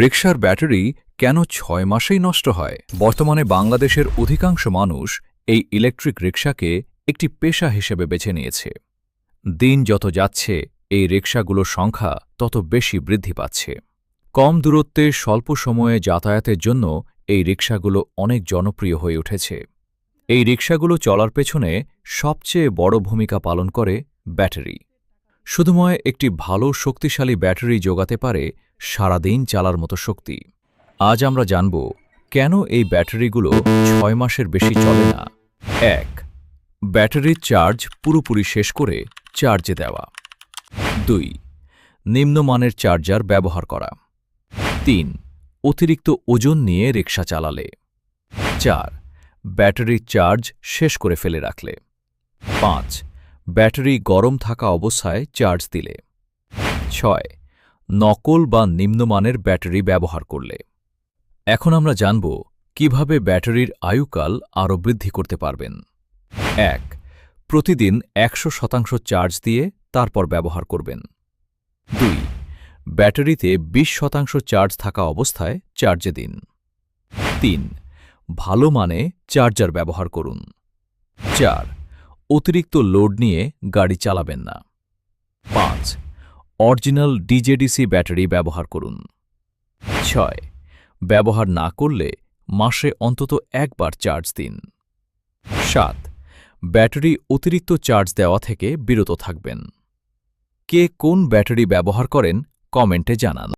রিকশার battery কেন ৬ মাসেই নষ্ট হয়? বর্তমানে বাংলাদেশের অধিকাংশ মানুষ এই ইলেকট্রিক রিকশাকে একটি পেশা হিসেবে বেছে নিয়েছে। দিন যত যাচ্ছে এই রিকশাগুলোর সংখ্যা তত বেশি বৃদ্ধি পাচ্ছে। কম দূরত্বে স্বল্প সময়ে যাতায়াতের জন্য এই রিকশাগুলো অনেক জনপ্রিয় হয়ে উঠেছে। এই রিকশাগুলো চলার পেছনে সবচেয়ে বড় ভূমিকা পালন করে ব্যাটারি। শুধুমাত্র একটি ভালো শক্তিশালী ব্যাটারি যোগাতে পারে সারাদিন চালার মতো শক্তি। আজ আমরা জানব কেন এই ব্যাটারিগুলো ৬ মাসের বেশি চলে না। ১. ব্যাটারির চার্জ পুরোপুরি শেষ করে চার্জে দেওয়া। ২. নিম্নমানের চার্জার ব্যবহার করা। ৩. অতিরিক্ত ওজন নিয়ে রিকশা চালালে। ৪. ব্যাটারির চার্জ শেষ করে ফেলে রাখলে। ৫. ব্যাটারি গরম থাকা অবস্থায় চার্জ দিলে। ৬. নকল বা নিম্নমানের ব্যাটারি ব্যবহার করলে। এখন আমরা জানব কিভাবে ব্যাটারির আয়ুকাল আরও বৃদ্ধি করতে পারবেন। ১. প্রতিদিন ১০০% চার্জ দিয়ে তারপর ব্যবহার করবেন। ২. ব্যাটারিতে ২০% চার্জ থাকা অবস্থায় চার্জে দিন। ৩. ভালো মানে চার্জার ব্যবহার করুন। ৪. অতিরিক্ত লোড নিয়ে গাড়ি চালাবেন না। ৫. অরিজিনাল ডিজেডিসি ব্যাটারি ব্যবহার করুন। ৬. ব্যবহার না করলে মাসে অন্তত একবার চার্জ দিন। ৭. ব্যাটারি অতিরিক্ত চার্জ দেওয়া থেকে বিরত থাকবেন। কে কোন ব্যাটারি ব্যবহার করেন কমেন্টে জানান।